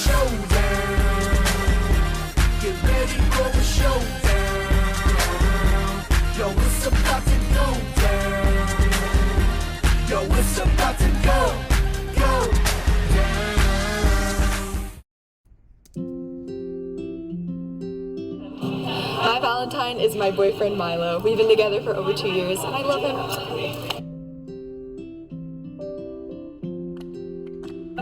showdown. Get ready for a showdown. Yo, it's about to go down. Yo, it's about to go down. My Valentine is my boyfriend Milo. We've been together for over 2 years and I love him.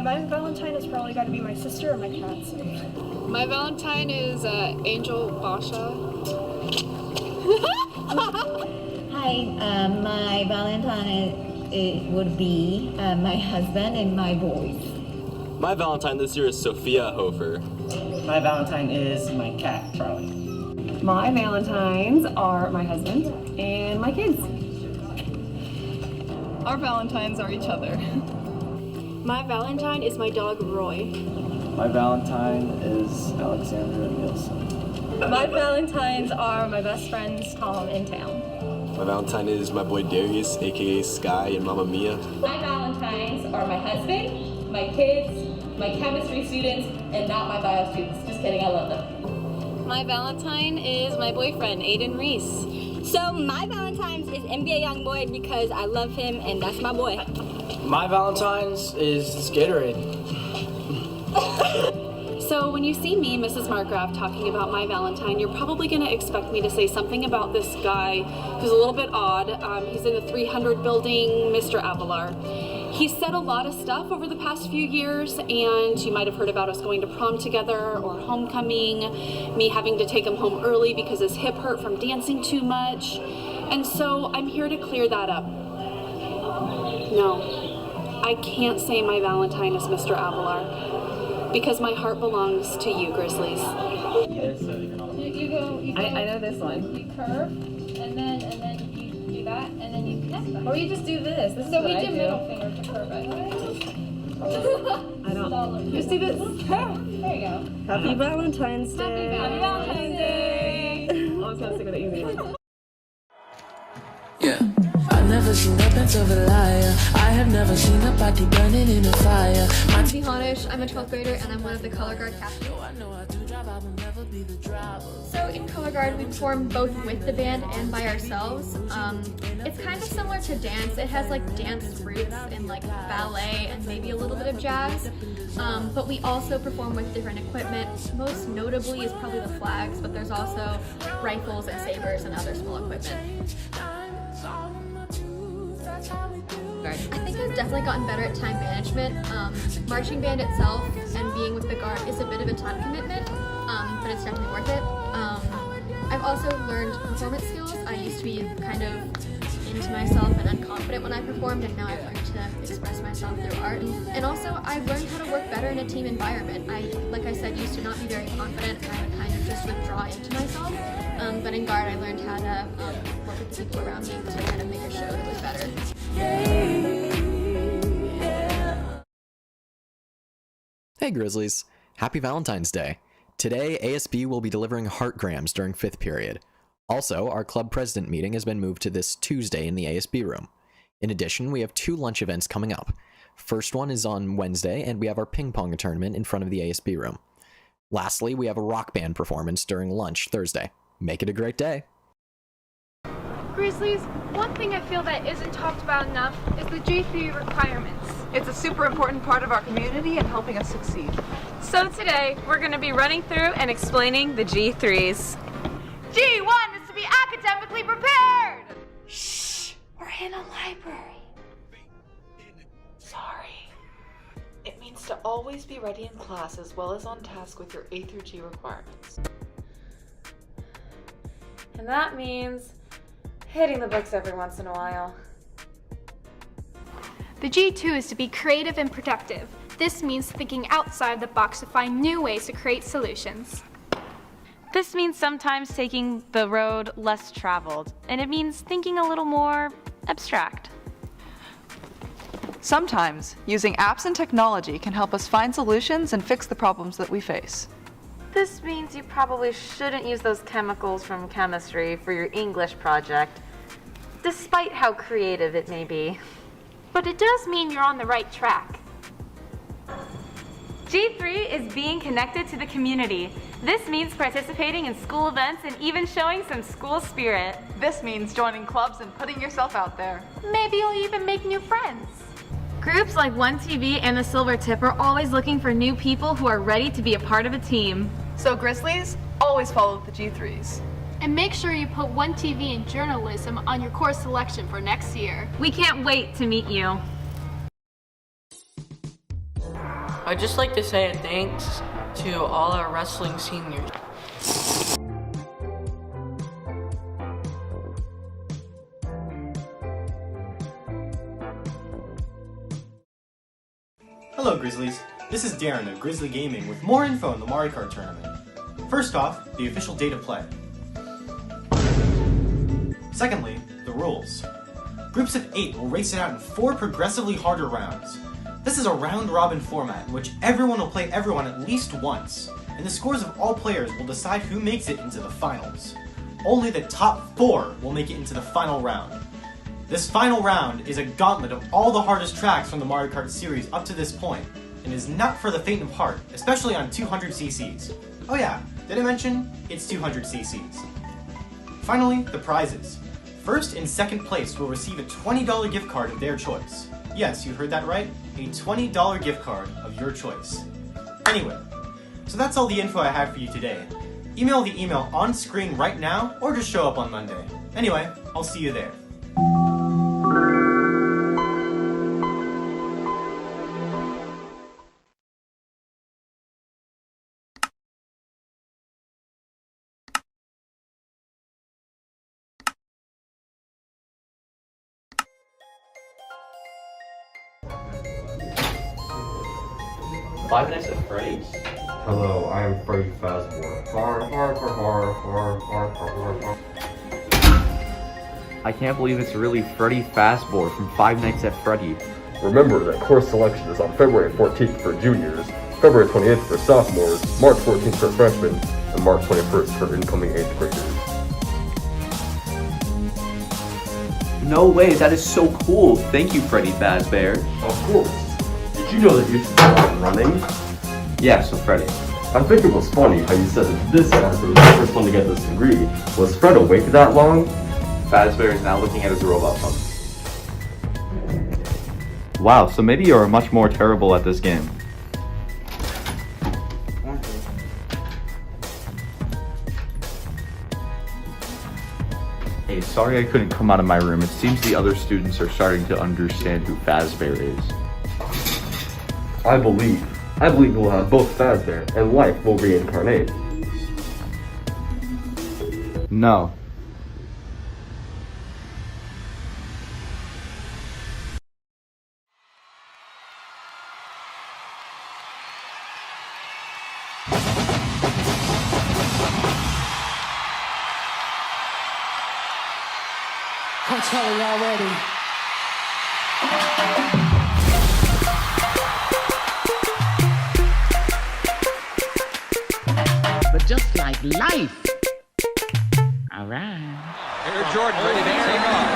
My Valentine has probably got to be my sister or my cats. My Valentine is Angel Basha. Hi, my Valentine it would be my husband and my boys. My Valentine this year is Sophia Hofer. My Valentine is my cat, Charlie. My Valentines are my husband and my kids. Our Valentines are each other. My Valentine is my dog Roy. My Valentine is Alexandra Nielsen. My Valentines are my best friends Tom and Tam. My Valentine is my boy Darius, aka Sky, and Mama Mia. My Valentines are my husband, my kids, my chemistry students, and not my bio students. Just kidding, I love them. My Valentine is my boyfriend Aiden Reese. So my Valentine's is NBA Youngboy because I love him and that's my boy. My Valentine's is Gatorade. So when you see me, Mrs. Markgraf, talking about my Valentine, you're probably going to expect me to say something about this guy who's a little bit odd. He's in the 300 building, Mr. Avalar. He's said a lot of stuff over the past few years, and you might have heard about us going to prom together or homecoming, me having to take him home early because his hip hurt from dancing too much. And so I'm here to clear that up. No, I can't say my Valentine is Mr. Avalar. Because my heart belongs to you, Grizzlies. You go. I know this one. You curve, and then you do that, and then you connect them. Or you just do this. This is what I do. Middle finger to curve it. I don't. Just do this. There you go. Happy Valentine's Day. Happy Valentine's Day. I was gonna sing with the easy one. Yeah. I've never seen a liar. I have never seen a body burning in a fire. I'm Vihanish, I'm a 12th grader and I'm one of the color guard captains. So in color guard we perform both with the band and by ourselves. It's kind of similar to dance. It has like dance roots and like ballet and maybe a little bit of jazz. But we also perform with different equipment. Most notably is probably the flags, but there's also rifles and sabers and other small equipment. I think I've definitely gotten better at time management. Marching band itself and being with the guard is a bit of a time commitment, but it's definitely worth it. I've also learned performance skills. I used to be kind of into myself and unconfident when I performed, and now I've learned to express myself through art. And also, I've learned how to work better in a team environment. Like I said, used to not be very confident, and I would kind of just withdraw into myself. But in guard, I learned how to work with the people around me to kind of make a show that was better. Hey Grizzlies, happy Valentine's Day. Today, ASB will be delivering heartgrams during 5th period. Also, our club president meeting has been moved to this Tuesday in the ASB room. In addition, we have 2 lunch events coming up. First one is on Wednesday, and we have our ping pong tournament in front of the ASB room. Lastly, we have a rock band performance during lunch Thursday. Make it a great day. Grizzlies, one thing I feel that isn't talked about enough is the G3 requirements. It's a super important part of our community and helping us succeed. So today, we're going to be running through and explaining the G3s. G1 is to be academically prepared! Shh! We're in a library. Sorry. It means to always be ready in class as well as on task with your A through G requirements. And that means hitting the books every once in a while. The G2 is to be creative and productive. This means thinking outside the box to find new ways to create solutions. This means sometimes taking the road less traveled, and it means thinking a little more abstract. Sometimes, using apps and technology can help us find solutions and fix the problems that we face. This means you probably shouldn't use those chemicals from chemistry for your English project, despite how creative it may be. But it does mean you're on the right track. G3 is being connected to the community. This means participating in school events and even showing some school spirit. This means joining clubs and putting yourself out there. Maybe you'll even make new friends. Groups like 1TV and the Silver Tip are always looking for new people who are ready to be a part of a team. So Grizzlies, always follow the G3s. And make sure you put 1TV and journalism on your course selection for next year. We can't wait to meet you. I'd just like to say thanks to all our wrestling seniors. Hello Grizzlies, this is Darren of Grizzly Gaming with more info on the Mario Kart tournament. First off, the official date of play. Secondly, the rules. Groups of 8 will race it out in 4 progressively harder rounds. This is a round-robin format in which everyone will play everyone at least once, and the scores of all players will decide who makes it into the finals. Only the top 4 will make it into the final round. This final round is a gauntlet of all the hardest tracks from the Mario Kart series up to this point, and is not for the faint of heart, especially on 200cc's. Oh yeah, did I mention? It's 200cc's. Finally, the prizes. First and second place will receive a $20 gift card of their choice. Yes, you heard that right, a $20 gift card of your choice. Anyway, so that's all the info I have for you today. Email the email on screen right now, or just show up on Monday. Anyway, I'll see you there. Five Nights at Freddy's? Hello, I am Freddy Fazbear. I can't believe it's really Freddy Fazbear from Five Nights at Freddy. Remember that course selection is on February 14th for juniors, February 28th for sophomores, March 14th for freshmen, and March 21st for incoming 8th graders. No way, that is so cool. Thank you, Freddy Fazbear. Of course. Did you know that you should start running? Yeah, so Freddy. I think it was funny how you said that this actor was the first one to get this degree. Was Fred awake that long? Fazbear is now looking at his robot puppet. Wow, so maybe you're much more terrible at this game. Hey, sorry I couldn't come out of my room. It seems the other students are starting to understand who Fazbear is. I believe we'll have both Fazbear and life will reincarnate. No. I'm telling y'all already. But just like life. All right. Air Jordan ready to take off.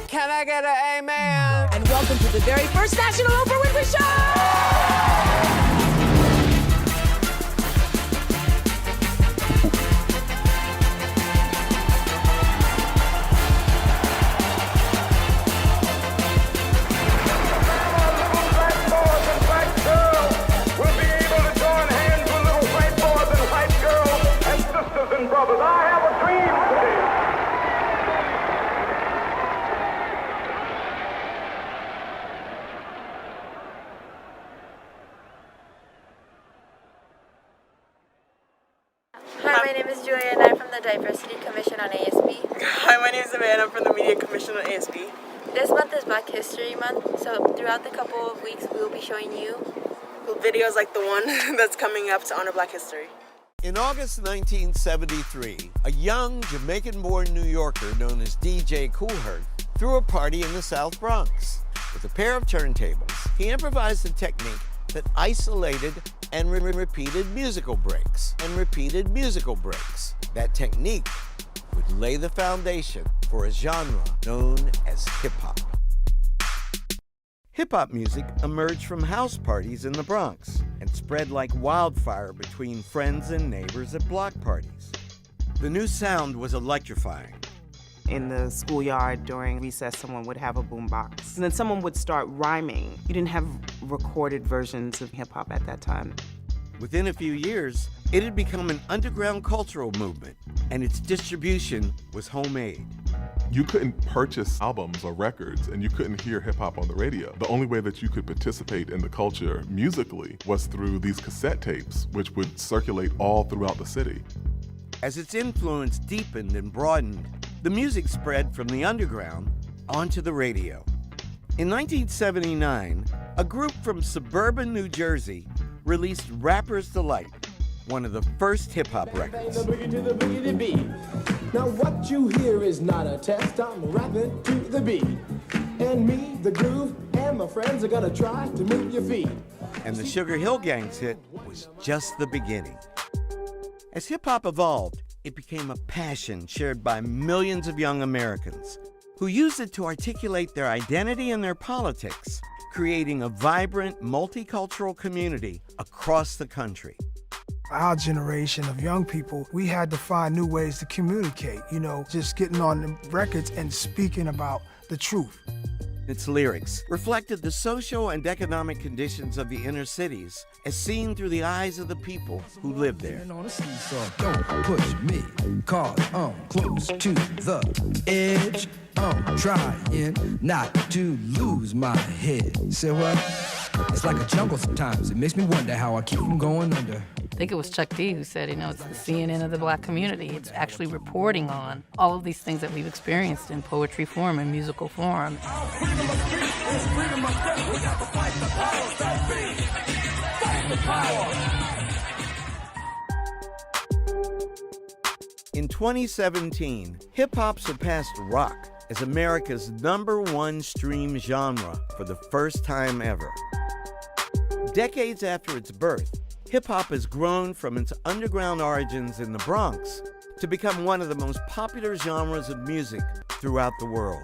Can I get an amen? And welcome to the very first National Oprah Winfrey Show! Hi, my name is Julia and I'm from the Diversity Commission on ASB. Hi, my name is Savannah. I'm from the Media Commission on ASB. This month is Black History Month, so throughout the couple of weeks we will be showing you videos like the one that's coming up to honor Black history. In August 1973, a young Jamaican-born New Yorker known as DJ Kool Herc threw a party in the South Bronx. With a pair of turntables, he improvised a technique that isolated and repeated musical breaks That technique would lay the foundation for a genre known as hip-hop. Hip-hop music emerged from house parties in the Bronx and spread like wildfire between friends and neighbors at block parties. The new sound was electrifying. In the schoolyard during recess, someone would have a boombox, and then someone would start rhyming. You didn't have recorded versions of hip-hop at that time. Within a few years, it had become an underground cultural movement, and its distribution was homemade. You couldn't purchase albums or records, and you couldn't hear hip-hop on the radio. The only way that you could participate in the culture musically was through these cassette tapes, which would circulate all throughout the city. As its influence deepened and broadened, the music spread from the underground onto the radio. In 1979, a group from suburban New Jersey released Rapper's Delight, one of the first hip-hop records. Now what you hear is not a test, I'm rapping to the beat. And me, the groove, and my friends are gonna try to move your feet. And the Sugar Hill Gang's hit was just the beginning. As hip-hop evolved, it became a passion shared by millions of young Americans who used it to articulate their identity and their politics, creating a vibrant, multicultural community across the country. Our generation of young people, we had to find new ways to communicate, just getting on the records and speaking about the truth. Its lyrics reflected the social and economic conditions of the inner cities as seen through the eyes of the people who lived there. Don't push me, cause I'm close to the edge. I'm trying not to lose my head. Say what? It's like a jungle sometimes. It makes me wonder how I keep from going under. I think it was Chuck D who said, it's the CNN of the black community. It's actually reporting on all of these things that we've experienced in poetry form and musical form. In 2017, hip-hop surpassed rock as America's #1 stream genre for the first time ever. Decades after its birth, hip-hop has grown from its underground origins in the Bronx to become one of the most popular genres of music throughout the world.